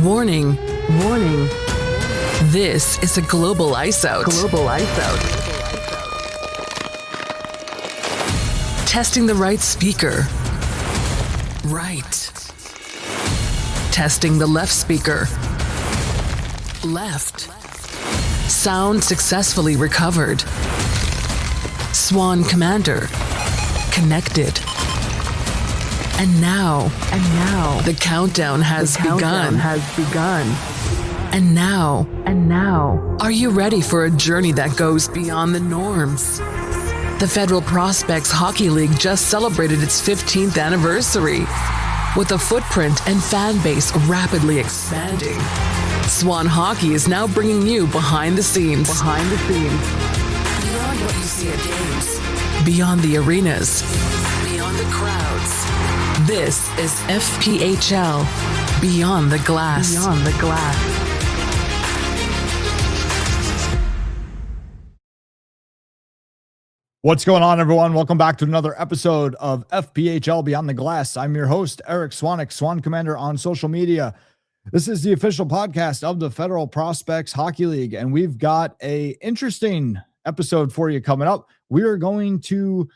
Warning, warning. This is a global ice out. Testing the right speaker. Right. Testing the left speaker. Left. Sound successfully recovered. Swan Commander. Connected. And now, the countdown has begun. And now, are you ready for a journey that goes beyond the norms? The Federal Prospects Hockey League just celebrated its 15th anniversary. With a footprint and fan base rapidly expanding, Swan Hockey is now bringing you behind the scenes. Beyond what you see at games. Beyond the arenas. Beyond the crowds. This is FPHL, Beyond the Glass. What's going on, everyone? Welcome back to another episode of FPHL Beyond the Glass. I'm your host, Eric Swanick, Swan Commander on social media. This is the official podcast of the Federal Prospects Hockey League, and we've got an interesting episode for you coming up. We are going to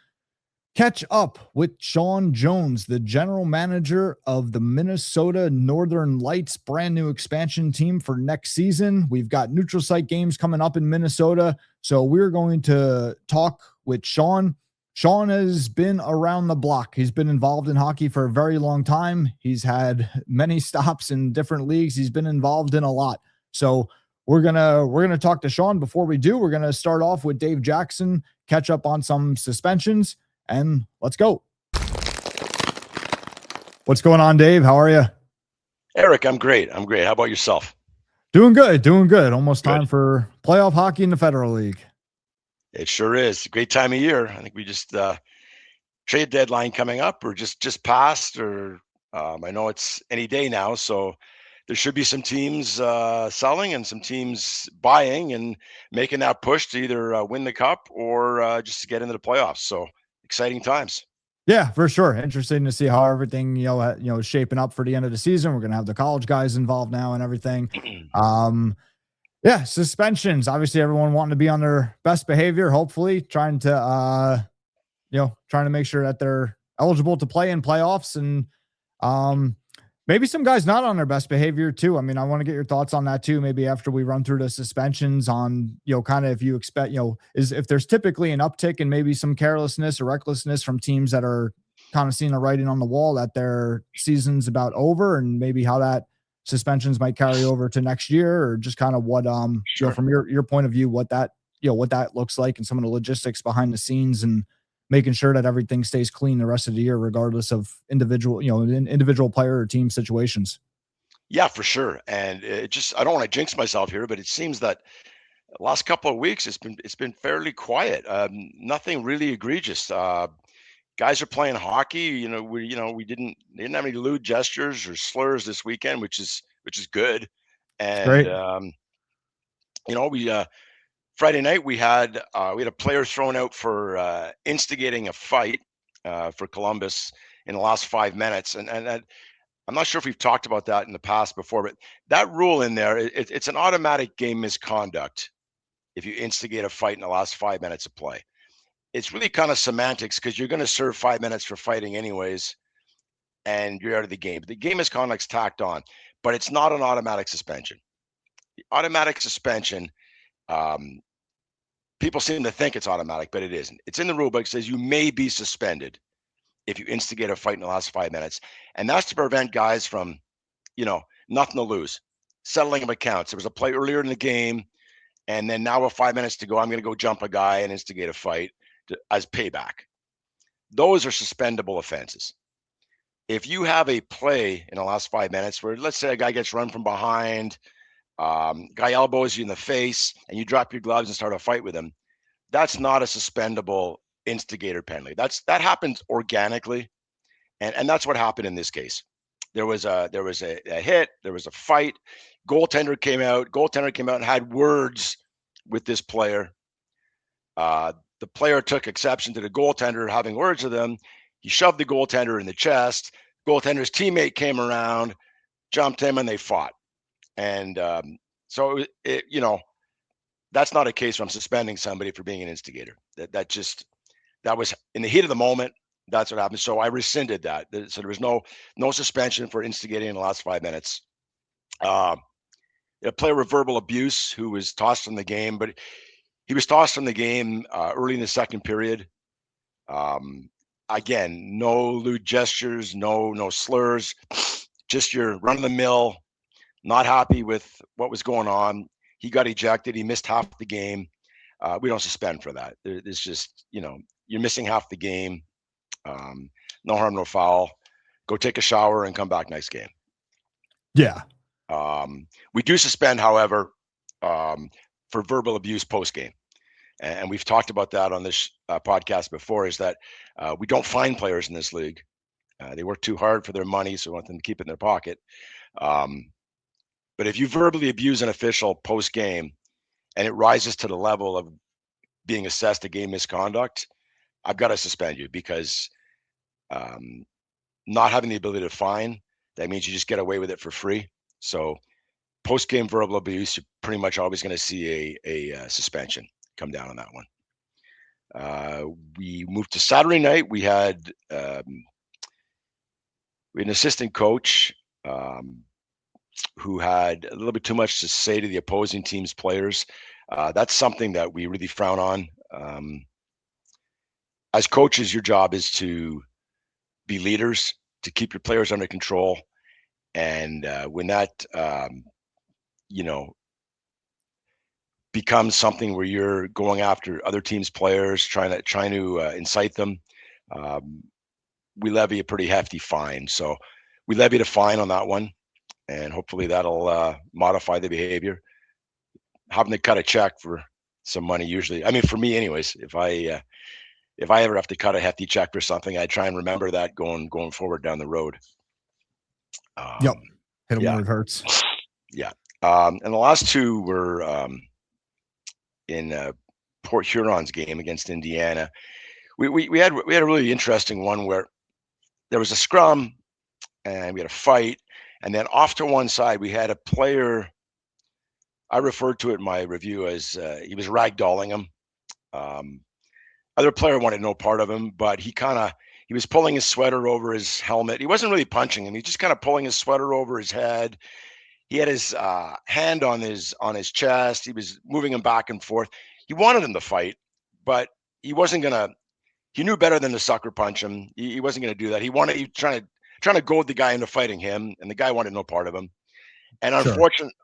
catch up with Shawn Jones, the general manager of the Minnesota Northern Lights brand new expansion team for next season. We've got neutral site games coming up in Minnesota, so we're going to talk with Shawn. Shawn has been around the block. He's been involved in hockey for a very long time. He's had many stops in different leagues. He's been involved in a lot. So we're gonna talk to Shawn. Before we do, we're gonna start off with Dave Jackson, catch up on some suspensions, and let's go. What's going on, Dave? How are you? Eric, I'm great. How about yourself? Doing good. Almost time for playoff hockey in the Federal League. It sure is. Great time of year. I think we just trade deadline coming up, or just passed, or I know it's any day now. So there should be some teams selling and some teams buying and making that push to either win the cup or just to get into the playoffs. So exciting times. Yeah, for sure. Interesting to see how everything, is shaping up for the end of the season. We're going to have the college guys involved now and everything. Yeah, suspensions. Obviously, everyone wanting to be on their best behavior, hopefully trying to make sure that they're eligible to play in playoffs, and maybe some guys not on their best behavior too. I mean, I want to get your thoughts on that too. Maybe after we run through the suspensions on, kind of if you expect, if there's typically an uptick in maybe some carelessness or recklessness from teams that are kind of seeing the writing on the wall that their season's about over, and maybe how that suspensions might carry over to next year, or just kind of what, Sure. From your point of view, what that looks like, and some of the logistics behind the scenes, and making sure that everything stays clean the rest of the year, regardless of individual player or team situations. Yeah, for sure. And I don't want to jinx myself here, but it seems that the last couple of weeks it's been fairly quiet. Nothing really egregious. Guys are playing hockey. We didn't have any lewd gestures or slurs this weekend, which is good. And Great. we Friday night we had a player thrown out for instigating a fight for Columbus in the last 5 minutes, and I'm not sure if we've talked about that in the past before, but that rule in there, it's an automatic game misconduct if you instigate a fight in the last 5 minutes of play. It's really kind of semantics, because you're going to serve 5 minutes for fighting anyways, and you're out of the game. But the game misconduct's tacked on, but it's not an automatic suspension. The automatic suspension, people seem to think it's automatic, but it isn't. It's in the rule book. It says you may be suspended if you instigate a fight in the last 5 minutes. And that's to prevent guys from, nothing to lose, settling of accounts. There was a play earlier in the game, and then now with 5 minutes to go, I'm going to go jump a guy and instigate a fight as payback. Those are suspendable offenses. If you have a play in the last 5 minutes where, let's say, a guy gets run from behind, guy elbows you in the face, and you drop your gloves and start a fight with him, that's not a suspendable instigator penalty. That happens organically, and that's what happened in this case. There was a hit, there was a fight. Goaltender came out and had words with this player. The player took exception to the goaltender having words with him. He shoved the goaltender in the chest. Goaltender's teammate came around, jumped him, and they fought. And so that's not a case where I'm suspending somebody for being an instigator. That was in the heat of the moment. That's what happened. So I rescinded that. So there was no suspension for instigating in the last 5 minutes. A player with verbal abuse who was tossed from the game, but he was tossed from the game early in the second period. Again, no lewd gestures, no slurs, just your run of the mill, not happy with what was going on. He got ejected. He missed half the game. We don't suspend for that. It's just, you're missing half the game. No harm, no foul. Go take a shower and come back next game. Yeah. We do suspend, however, for verbal abuse post game. And we've talked about that on this podcast before, is that we don't fine players in this league. They work too hard for their money, so we want them to keep it in their pocket. But if you verbally abuse an official post game and it rises to the level of being assessed a game misconduct, I've got to suspend you, because not having the ability to fine, that means you just get away with it for free. So post game verbal abuse, you're pretty much always going to see a suspension come down on that one. We moved to Saturday night. We had an assistant coach who had a little bit too much to say to the opposing team's players. That's something that we really frown on. As coaches, your job is to be leaders, to keep your players under control. And when that, becomes something where you're going after other teams' players, trying to incite them, we levy a pretty hefty fine. So we levied a fine on that one, and hopefully that'll modify the behavior. Having to cut a check for some money, usually, I mean, for me anyways, if I ever have to cut a hefty check for something, I try and remember that going forward down the road. Yep. Hit them where it hurts. Yeah. And the last two were in Port Huron's game against Indiana. We had a really interesting one where there was a scrum and we had a fight, and then off to one side we had a player. I referred to it in my review as he was ragdolling him. Other player wanted no part of him, but he was pulling his sweater over his helmet. He wasn't really punching him. He just kind of pulling his sweater over his head. He had his hand on his chest. He was moving him back and forth. He wanted him to fight, but he wasn't gonna. He knew better than to sucker punch him. He wasn't gonna do that. He trying to goad the guy into fighting him, and the guy wanted no part of him. And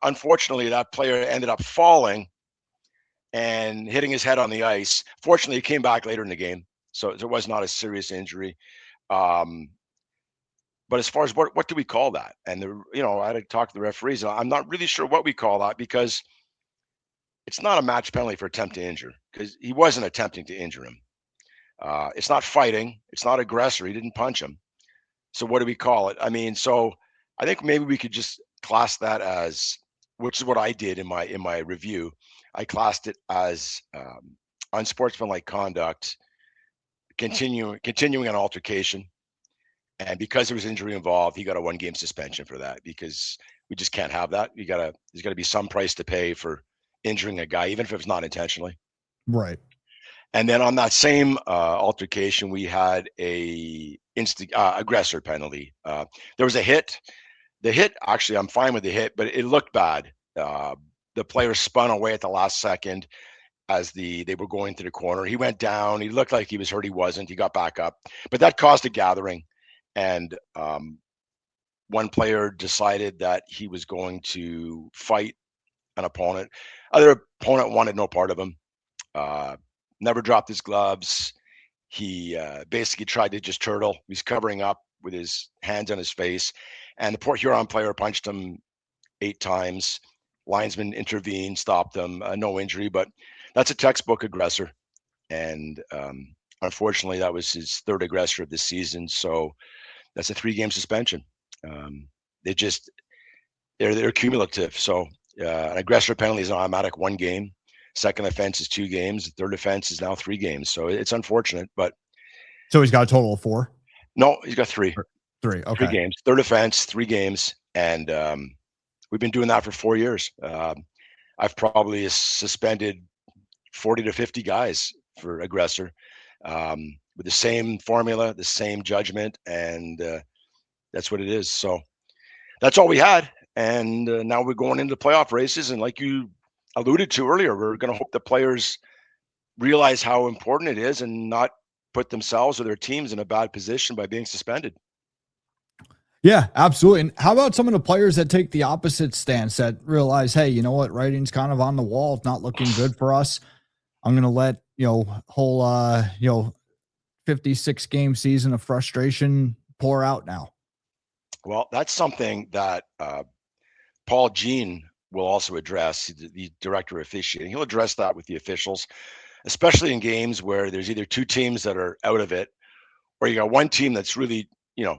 unfortunately, that player ended up falling and hitting his head on the ice. Fortunately, he came back later in the game, so there was not a serious injury. But as far as what do we call that? And I had to talk to the referees. I'm not really sure what we call that, because it's not a match penalty for attempt to injure, because he wasn't attempting to injure him. It's not fighting. It's not aggressor. He didn't punch him. So what do we call it? I mean, so I think maybe we could just class that as, which is what I did in my review. I classed it as unsportsmanlike conduct, continuing an altercation. And because there was injury involved, he got a 1-game suspension for that, because we just can't have that. There's got to be some price to pay for injuring a guy, even if it's not intentionally. Right. And then on that same altercation, we had a aggressor penalty. There was a hit. The hit, actually, I'm fine with the hit, but it looked bad. The player spun away at the last second as they were going to the corner. He went down. He looked like he was hurt. He wasn't. He got back up. But that caused a gathering. And one player decided that he was going to fight an opponent. Other opponent wanted no part of him. Never dropped his gloves. He basically tried to just turtle. He's covering up with his hands on his face. And the Port Huron player punched him 8 times. Linesman intervened, stopped him. No injury, but that's a textbook aggressor. And unfortunately, that was his 3rd aggressor of the season. So that's a 3-game suspension. They're cumulative. So an aggressor penalty is an automatic 1 game. Second offense is 2 games. The third offense is now 3 games. So it's unfortunate, but. So he's got a total of 4? No, he's got 3. 3. Okay. 3 games. Third offense, 3 games. And We've been doing that for 4 years. I've probably suspended 40 to 50 guys for aggressor, with the same formula, the same judgment, and that's what it is. So that's all we had. And now we're going into playoff races. And like you alluded to earlier, we're going to hope the players realize how important it is and not put themselves or their teams in a bad position by being suspended. Yeah, absolutely. And how about some of the players that take the opposite stance, that realize, hey, you know what, writing's kind of on the wall. It's not looking good for us. I'm going to let, whole, 56 game season of frustration pour out now. Well, that's something that Paul Jean will also address, the director of officiating. He'll address that with the officials, especially in games where there's either two teams that are out of it, or you got one team that's really,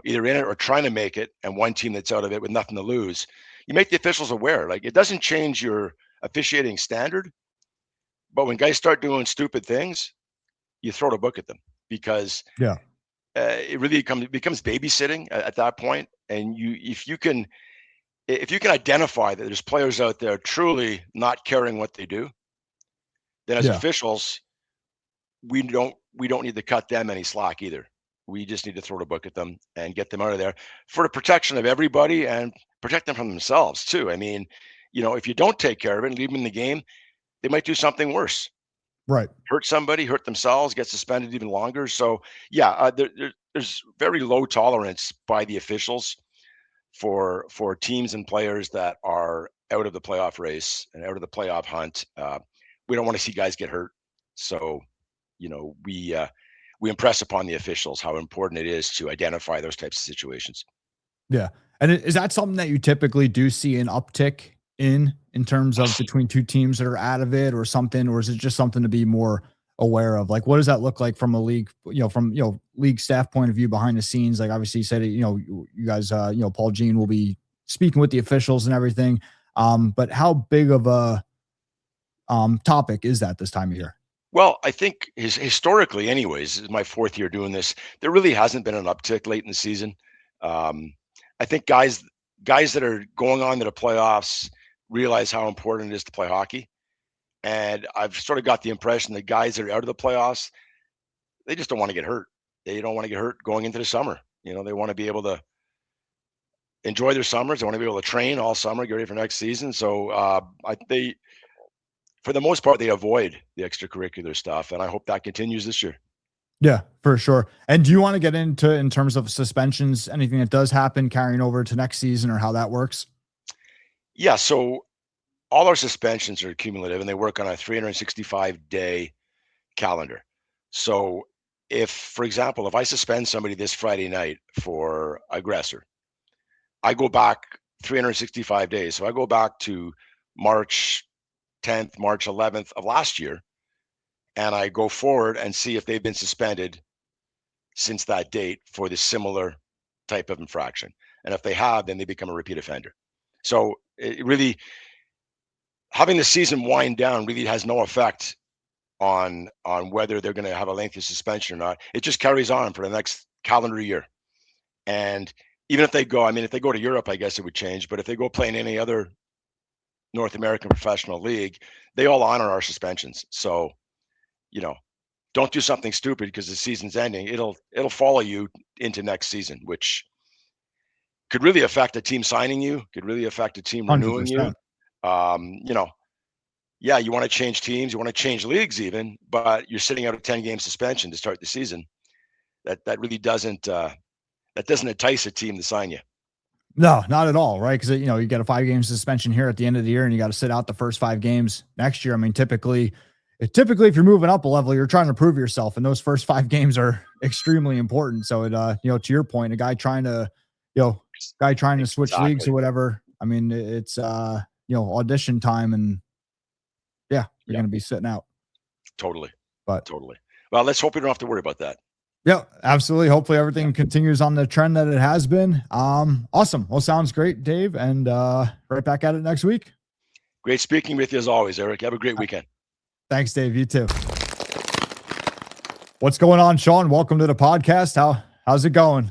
either in it or trying to make it, and one team that's out of it with nothing to lose. You make the officials aware. Like, it doesn't change your officiating standard, but when guys start doing stupid things, you throw the book at them, because it really becomes babysitting at that point. And if you can identify that there's players out there truly not caring what they do, then as officials, we don't need to cut them any slack either. We just need to throw the book at them and get them out of there for the protection of everybody, and protect them from themselves too. I mean, if you don't take care of it and leave them in the game, they might do something worse. Right. Hurt somebody, hurt themselves, get suspended even longer. So there's very low tolerance by the officials for teams and players that are out of the playoff race and out of the playoff hunt. We don't want to see guys get hurt. So, we impress upon the officials how important it is to identify those types of situations. Yeah. And is that something that you typically do see an uptick in terms of between two teams that are out of it or something, or is it just something to be more aware of? Like, what does that look like from a league, league staff point of view behind the scenes? Like, obviously you said, you guys, Paul Jean will be speaking with the officials and everything. But how big of a topic is that this time of year? Well, I think historically, anyways, this is my 4th year doing this, there really hasn't been an uptick late in the season. I think guys that are going on to the playoffs realize how important it is to play hockey. And I've sort of got the impression that guys that are out of the playoffs, they just don't want to get hurt. They don't want to get hurt going into the summer. They want to be able to enjoy their summers. They want to be able to train all summer, get ready for next season. So for the most part, they avoid the extracurricular stuff, and I hope that continues this year. Yeah, for sure. And do you want to get into, in terms of suspensions, anything that does happen carrying over to next season, or how that works? Yeah, so all our suspensions are cumulative, and they work on a 365-day calendar. So for example, if I suspend somebody this Friday night for aggressor, I go back 365 days. So I go back to March 10th, March 11th of last year, and I go forward and see if they've been suspended since that date for the similar type of infraction. And if they have, then they become a repeat offender. So it really, having the season wind down really has no effect on whether they're going to have a lengthy suspension or not. It just carries on for the next calendar year. And even if they go, if they go to Europe, I guess it would change. But if they go play in any other North American professional league, they all honor our suspensions. So, don't do something stupid because the season's ending. It'll follow you into next season, which could really affect a team signing you, could really affect a team renewing 100%. You want to change teams, you want to change leagues even, but you're sitting out a 10-game suspension to start the season. That really doesn't entice a team to sign you. No, not at all, right? Because you get a 5-game suspension here at the end of the year, and you got to sit out the first 5 games next year. Typically, if you're moving up a level, you're trying to prove yourself, and those first 5 games are extremely important. So it, to your point, a guy trying to switch leagues or whatever. It's audition time, and you're going to be sitting out. Totally. Well, let's hope we don't have to worry about that. Yeah, absolutely. Hopefully everything continues on the trend that it has been. Awesome. Well, sounds great, Dave. And right back at it next week. Great speaking with you as always, Eric. Have a great weekend. Thanks, Dave. You too. What's going on, Shawn? Welcome to the podcast. How's it going?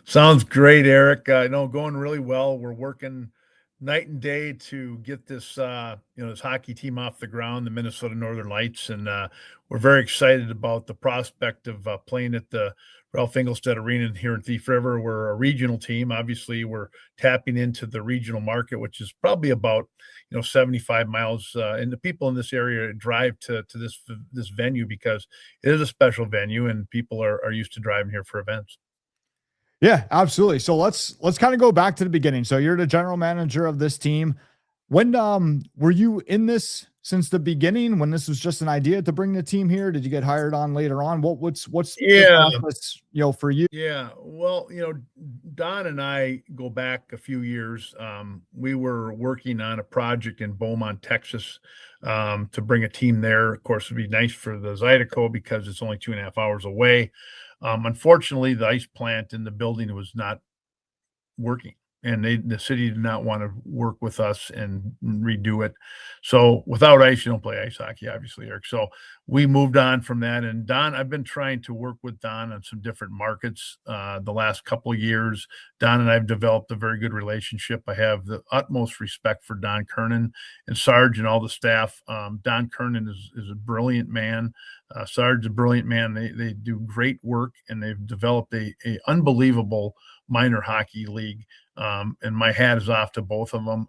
Sounds great, Eric. Going really well. We're working night and day to get this, this hockey team off the ground, the Minnesota Northern Lights, and we're very excited about the prospect of playing at the Ralph Engelstad Arena here in Thief River. We're a regional team. Obviously, we're tapping into the regional market, which is probably about 75 miles, and the people in this area drive to this venue because it is a special venue, and people are used to driving here for events. Yeah, absolutely. So let's kind of go back to the beginning. So you're the general manager of this team. When were you in this since the beginning? When this was just an idea to bring the team here? Did you get hired on later on? What's the process, for you? Yeah. Well, Don and I go back a few years. We were working on a project in Beaumont, Texas, to bring a team there. Of course, it'd be nice for the Zydeco because it's only 2.5 hours away. Unfortunately, the ice plant in the building was not working, and the city did not want to work with us and redo it. So without ice, you don't play ice hockey, obviously, Eric. So we moved on from that. And Don, I've been trying to work with Don on some different markets the last couple of years. Don and I have developed a very good relationship. I have the utmost respect for Don Kernan and Sarge and all the staff. Don Kernan is a brilliant man. Sarge is a brilliant man. They do great work, and they've developed a unbelievable minor hockey league. And my hat is off to both of them.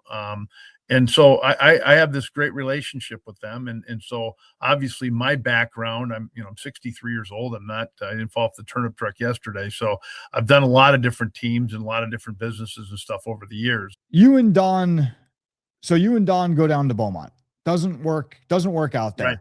And so I have this great relationship with them. And so obviously my background, I'm 63 years old. I didn't fall off the turnip truck yesterday. So I've done a lot of different teams and a lot of different businesses and stuff over the years. You and Don go down to Beaumont. Doesn't work out there. Right.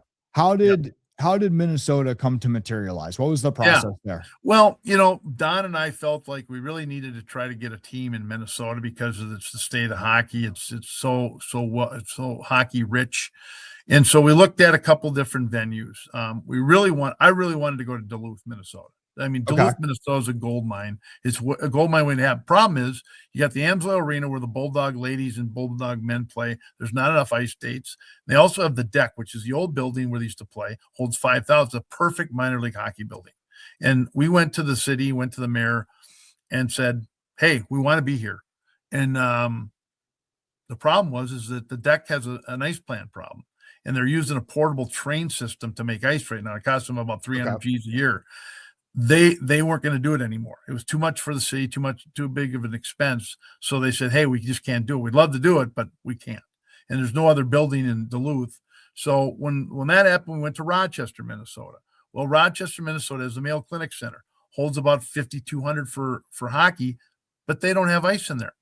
How did Minnesota come to materialize? What was the process there? Well, Don and I felt like we really needed to try to get a team in Minnesota because it's the state of hockey. It's so hockey rich. And so we looked at a couple different venues. I really wanted to go to Duluth, Minnesota. I mean, Duluth, Minnesota is a gold mine. It's a gold mine waiting to happen. Problem is, you got the Amsoil Arena where the Bulldog ladies and Bulldog men play. There's not enough ice dates. They also have the deck, which is the old building where they used to play, holds 5,000. A perfect minor league hockey building. And we went to the city, went to the mayor, and said, "Hey, we want to be here." And the problem is that the deck has an ice plant problem, and they're using a portable train system to make ice right now. It costs them about 300 G's a year. They weren't going to do it anymore. It was too much for the city, too big of an expense. So they said, "Hey, we just can't do it. We'd love to do it, but we can't." And there's no other building in Duluth. So when that happened, we went to Rochester, Minnesota. Well, Rochester, Minnesota is the Mayo Clinic Center, holds about 5,200 for hockey, but they don't have ice in there.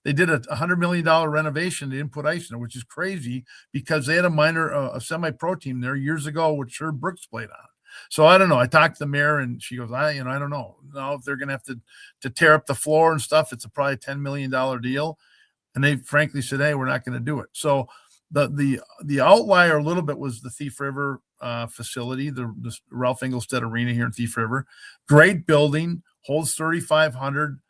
They did a $100 million renovation. They didn't put ice in it, which is crazy because they had a semi-pro team there years ago, which Herb Brooks played on. So I don't know. I talked to the mayor, and she goes, I don't know. Now, if they're going to have to tear up the floor and stuff, it's probably a $10 million deal. And they frankly said, "Hey, we're not going to do it." So the outlier a little bit was the Thief River facility, the Ralph Engelstad Arena here in Thief River. Great building, holds 3,500.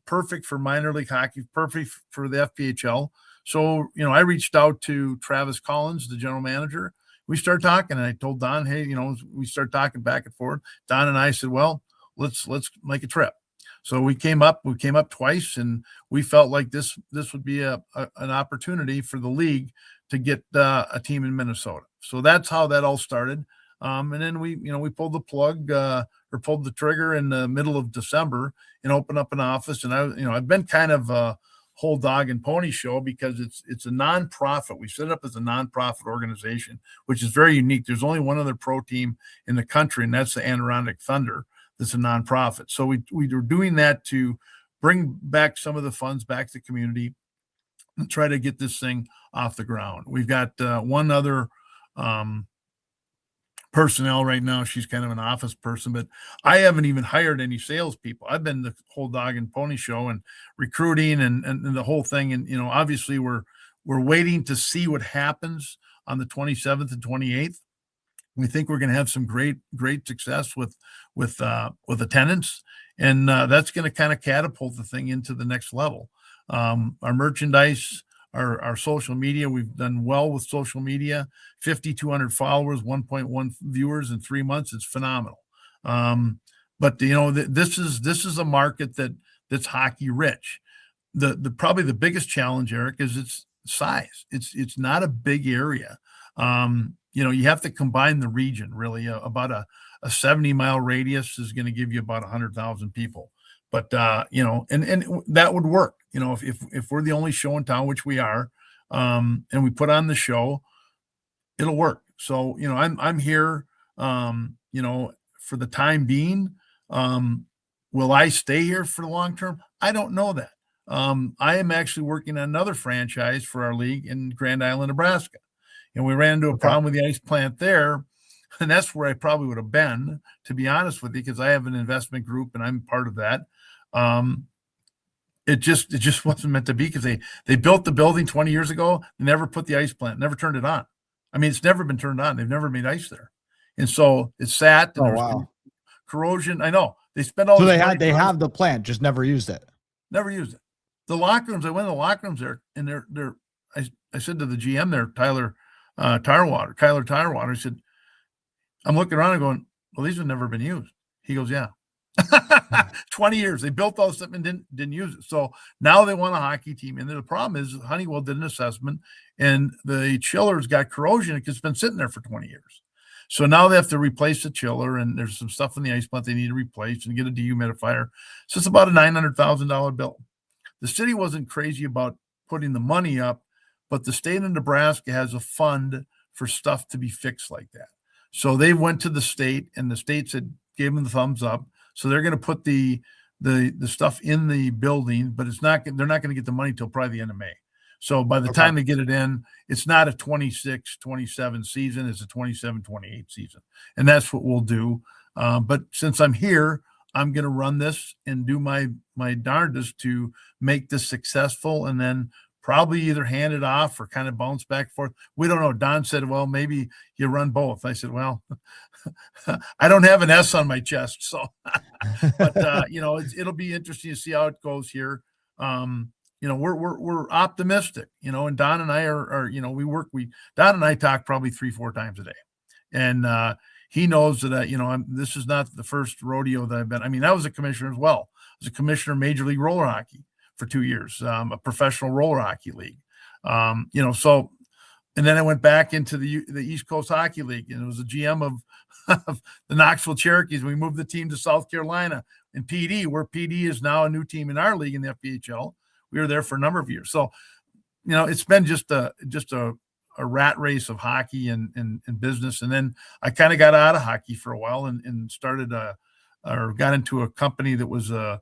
Perfect for minor league hockey, perfect for the FPHL. So I reached out to Travis Collins, the general manager. We started talking, and I told Don, "Hey, we started talking back and forth." Don and I said, "Well, let's make a trip." So we came up twice, and we felt like this would be an opportunity for the league to get a team in Minnesota. So that's how that all started. And then we pulled the plug or pulled the trigger in the middle of December and opened up an office. And I've been kind of a whole dog and pony show because it's a nonprofit. We set it up as a nonprofit organization, which is very unique. There's only one other pro team in the country, and that's the Adirondack Thunder. That's a nonprofit. So we were doing that to bring back some of the funds back to the community and try to get this thing off the ground. We've got one other personnel right now. She's kind of an office person, but I haven't even hired any salespeople. I've been the whole dog and pony show and recruiting and the whole thing. And obviously we're waiting to see what happens on the 27th and 28th. We think we're going to have some great success with attendance, and that's going to kind of catapult the thing into the next level. Our merchandise, our social media, we've done well with social media. 5,200 followers, 1.1 viewers in 3 months. It's phenomenal. But this is a market that's hockey rich. the probably the biggest challenge, Eric, is its size. It's not a big area. You have to combine the region really. About a 70-mile radius is going to give you about 100,000 people. But and that would work. If we're the only show in town, which we are, and we put on the show, it'll work. So I'm here, for the time being. Will I stay here for the long term? I don't know that. I am actually working on another franchise for our league in Grand Island, Nebraska. And we ran into a problem with the ice plant there. And that's where I probably would have been, to be honest with you, because I have an investment group and I'm part of that. It just wasn't meant to be, because they built the building 20 years ago. They never put the ice plant, never turned it on. I mean, it's never been turned on. They've never made ice there. And so it sat. And wow. Corrosion. I know. They spent all so this money. They have the plant, just never used it. Never used it. The locker rooms, I went to the locker rooms there, and I said to the GM there, Kyler Tirewater, I said, I'm looking around and going, well, these have never been used. He goes, yeah. 20 years. They built all this stuff and didn't use it. So now they want a hockey team. And the problem is Honeywell did an assessment, and the chiller's got corrosion because it's been sitting there for 20 years. So now they have to replace the chiller, and there's some stuff in the ice plant they need to replace and get a dehumidifier. So it's about a $900,000 bill. The city wasn't crazy about putting the money up, but the state of Nebraska has a fund for stuff to be fixed like that. So they went to the state, and the state said, gave them the thumbs up. So they're going to put the stuff in the building, but they're not going to get the money till probably the end of May. So by the time they get it in, it's not a 26-27 season, it's a 27-28 season. And that's what we'll do. But since I'm here, I'm going to run this and do my darndest to make this successful, and then probably either hand it off or kind of bounce back and forth. We don't know. Don said, well, maybe you run both. I said, well, I don't have an S on my chest. So, but it'll be interesting to see how it goes here. We're optimistic, and Don and I are Don and I talk probably 3-4 times a day. And he knows that, this is not the first rodeo that I've been. I mean, I was a commissioner as well. I was a commissioner of Major League Roller Hockey for 2 years, a professional roller hockey league. And then I went back into the East Coast Hockey League, and it was a GM of the Knoxville Cherokees. We moved the team to South Carolina in PD, where PD is now a new team in our league in the FPHL. We were there for a number of years. So, it's been just a rat race of hockey and business. And then I kind of got out of hockey for a while and started got into a company that was a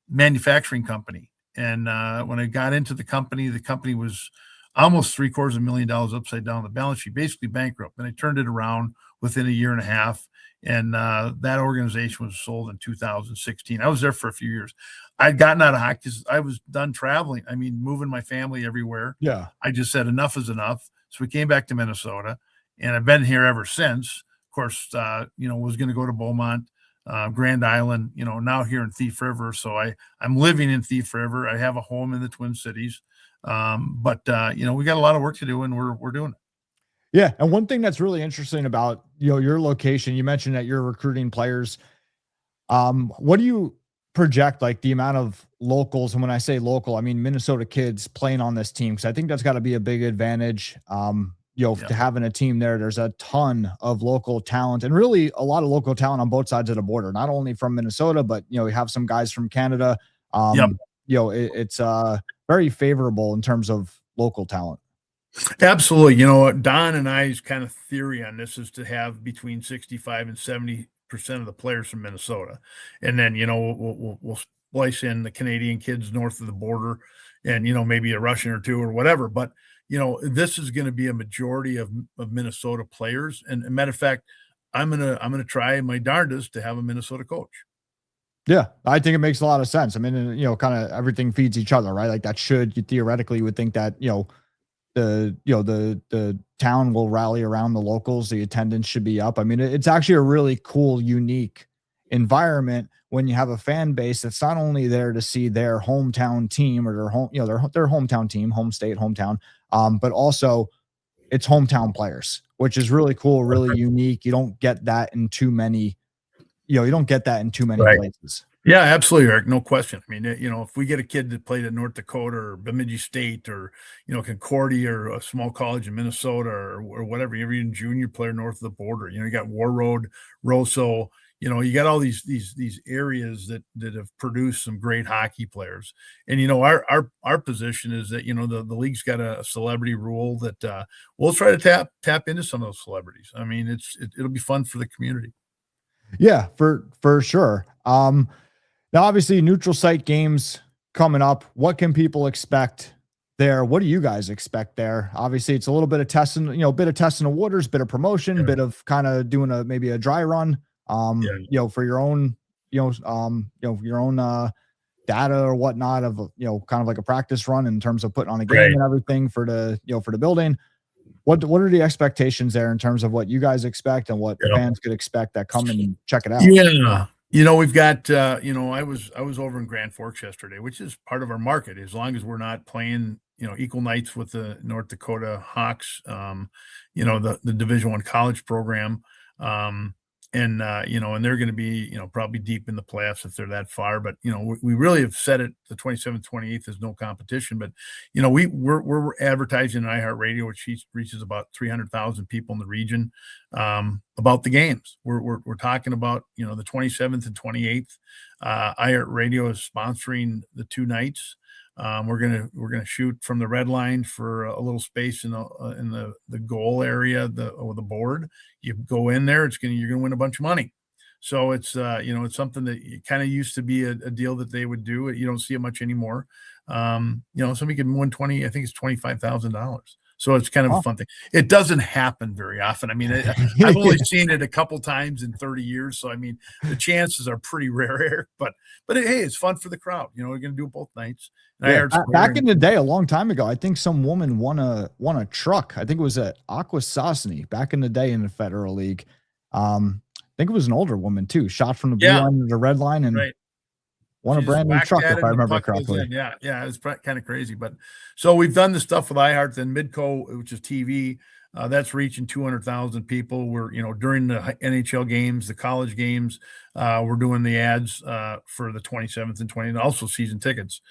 manufacturing company. And when I got into the company was almost $750,000 upside down the balance sheet, basically bankrupt. And I turned it around within a year and a half. And that organization was sold in 2016. I was there for a few years. I'd gotten out of hockey because I was done traveling. I mean, moving my family everywhere. Yeah. I just said enough is enough. So we came back to Minnesota, and I've been here ever since. Of course, was going to go to Beaumont, Grand Island, now here in Thief River. So I'm living in Thief River. I have a home in the Twin Cities. But we got a lot of work to do, and we're doing it. Yeah. And one thing that's really interesting about, your location, you mentioned that you're recruiting players. What do you project, like the amount of locals? And when I say local, I mean Minnesota kids playing on this team, because I think that's got to be a big advantage. To having a team there's a ton of local talent, and really a lot of local talent on both sides of the border, not only from Minnesota, but, we have some guys from Canada. It's very favorable in terms of local talent. Absolutely. Don and I's kind of theory on this is to have between 65 and 70% of the players from Minnesota. And then, we'll splice in the Canadian kids north of the border, and, maybe a Russian or two or whatever. But, this is going to be a majority of Minnesota players. And, matter of fact, I'm going to try my darndest to have a Minnesota coach. Yeah, I think it makes a lot of sense. I mean, kind of everything feeds each other, right? Like that you theoretically would think that, the town will rally around the locals. The attendance should be up. I mean, it's actually a really cool, unique environment when you have a fan base that's not only there to see their hometown team or their hometown team, home state, hometown, but also it's hometown players, which is really cool, really unique. You don't get that in too many, places. Yeah, absolutely, Eric. No question. I mean, if we get a kid that played at North Dakota or Bemidji State or, Concordia or a small college in Minnesota or whatever, even junior player north of the border, you got War Road, Rosso, you got all these areas that have produced some great hockey players. And, our position is that, the league's got a celebrity rule that we'll try to tap into some of those celebrities. I mean, it'll be fun for the community. Yeah, for sure. Now, obviously, neutral site games coming up. What can people expect there? What do you guys expect there? Obviously, it's a little bit of testing, bit of testing the waters, bit of promotion, bit of kind of doing maybe a dry run, for your own, your own data or whatnot of, kind of like a practice run in terms of putting on a game Right. and everything for the building. What are the expectations there in terms of what you guys expect and what Yeah. fans could expect that come and check it out? Yeah. We've got, I was over in Grand Forks yesterday, which is part of our market, as long as we're not playing, equal nights with the North Dakota Hawks, the Division I college program. And they're going to be, probably deep in the playoffs if they're that far. But, we really have set it the 27th, 28th is no competition. But, we're advertising on iHeartRadio, which reaches about 300,000 people in the region, about the games. We're talking about, the 27th and 28th. iHeartRadio is sponsoring the 2 nights. We're gonna shoot from the red line for a little space in the goal area, the board. You go in there, you're gonna win a bunch of money. So it's it's something that kind of used to be a deal that they would do. You don't see it much anymore. Somebody can win I think it's $25,000. So it's kind of a fun thing. It doesn't happen very often. I mean, I've only seen it a couple times in 30 years. So, I mean, the chances are pretty rare, Eric, but hey, it's fun for the crowd. We're going to do it both nights. Yeah, back in the day, a long time ago, I think some woman won a truck. I think it was at Aquasasni back in the day in the Federal League. I think it was an older woman too, shot from the blue line to the red line and won a brand new truck, if I remember correctly. Yeah, it's kind of crazy. But so we've done the stuff with iHeart, then Midco, which is TV. That's reaching 200,000 people. We're, during the NHL games, the college games, we're doing the ads for the 27th and 20th, and also season tickets.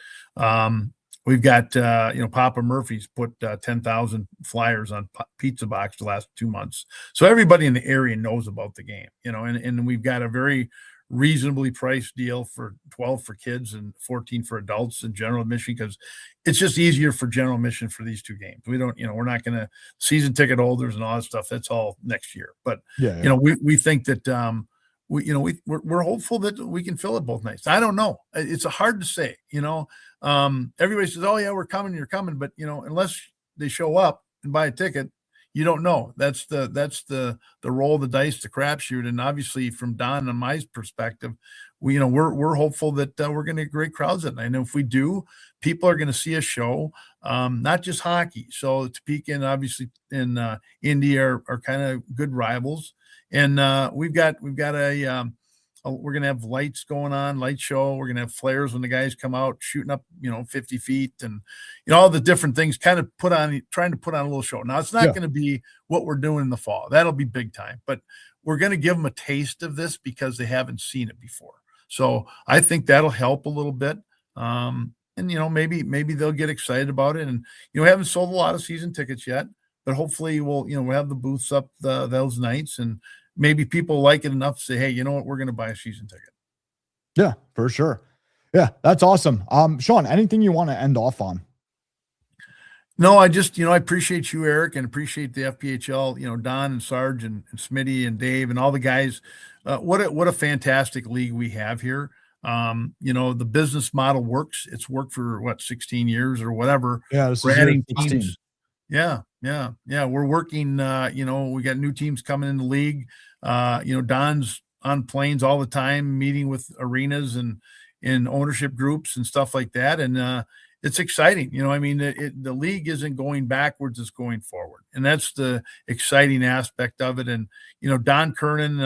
We've got, Papa Murphy's put 10,000 flyers on Pizza Box the last 2 months. So everybody in the area knows about the game, and we've got a very reasonably priced deal for 12 for kids and 14 for adults in general admission, because it's just easier for general admission for these 2 games. We don't, we're not going to season ticket holders and all that stuff. That's all next year. But, we think that, we're hopeful that we can fill it both nights. I don't know. It's hard to say, everybody says, oh yeah, we're coming, you're coming. But, unless they show up and buy a ticket, you don't know. That's the roll of the dice, the crapshoot. And obviously, from Don and my perspective, we're hopeful that we're going to get great crowds that night. And if we do, people are going to see a show, not just hockey. So Topeka and obviously in Indy are kind of good rivals. And we've got we're going to have lights going on, light show. We're going to have flares when the guys come out shooting up, 50 feet and, all the different things kind of trying to put on a little show. Now, it's not going to be what we're doing in the fall. That'll be big time, but we're going to give them a taste of this because they haven't seen it before. So I think that'll help a little bit. And, maybe they'll get excited about it. And, we haven't sold a lot of season tickets yet, but hopefully we'll have the booths up those nights, and maybe people like it enough to say, hey, you know what, we're going to buy a season ticket. Yeah, for sure. Yeah, that's awesome. Shawn, anything you want to end off on? No, I just, I appreciate you, Eric, and appreciate the FPHL, Don and Sarge and Smitty and Dave and all the guys. What a fantastic league we have here. The business model works. It's worked for 16 years or whatever. Yeah, this we're is adding 16. teams. Yeah. We're working, we got new teams coming in the league. Don's on planes all the time, meeting with arenas and in ownership groups and stuff like that. And it's exciting. The league isn't going backwards, it's going forward. And that's the exciting aspect of it. And, Don Kernan,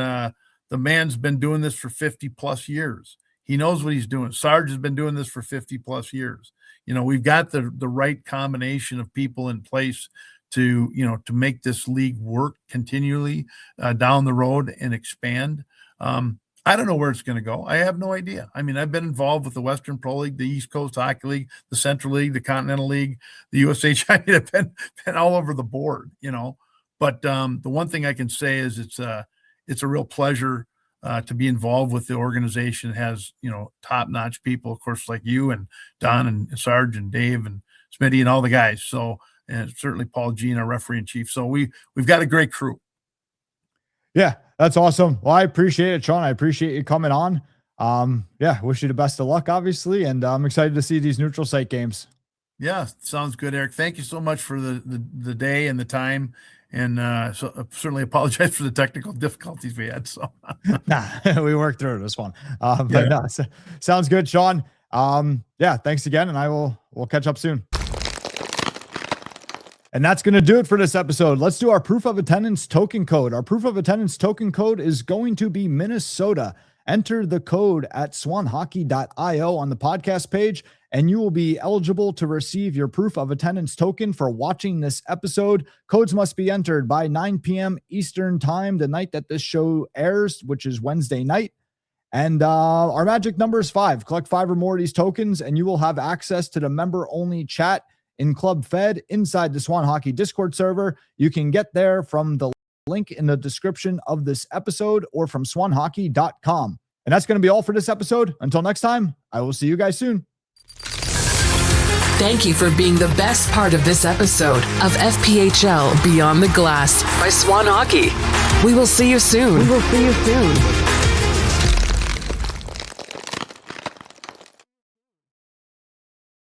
the man's been doing this for 50 plus years. He knows what he's doing. Sarge has been doing this for 50 plus years. We've got the right combination of people in place to make this league work continually down the road and expand. I don't know where it's going to go. I have no idea. I mean, I've been involved with the Western Pro League, the East Coast Hockey League, the Central League, the Continental League, the USH. I mean, I've been all over the board, But the one thing I can say is it's a real pleasure to be involved with the organization. It has, top-notch people, of course, like you and Don and Sarge and Dave and Smitty and all the guys. So, and certainly Paul Jean, our referee in chief. So we've got a great crew. Yeah, that's awesome. Well, I appreciate it, Shawn. I appreciate you coming on. Wish you the best of luck, obviously. And I'm excited to see these neutral site games. Yeah, sounds good, Eric. Thank you so much for the day and the time. And so certainly apologize for the technical difficulties we had. So we worked through this one. Sounds good, Shawn. Thanks again. And we'll catch up soon. And that's going to do it for this episode. Let's do our proof of attendance token code. Our proof of attendance token code is going to be Minnesota. Enter the code at swanhockey.io on the podcast page, and you will be eligible to receive your proof of attendance token for watching this episode. Codes must be entered by 9 p.m. Eastern time, the night that this show airs, which is Wednesday night. And our magic number is 5. Collect 5 or more of these tokens, and you will have access to the member-only chat in Club Fed inside the Swan Hockey Discord server. You can get there from the link in the description of this episode or from swanhockey.com. And that's going to be all for this episode. Until next time, I will see you guys soon. Thank you for being the best part of this episode of FPHL Beyond the Glass by Swan Hockey. We will see you soon.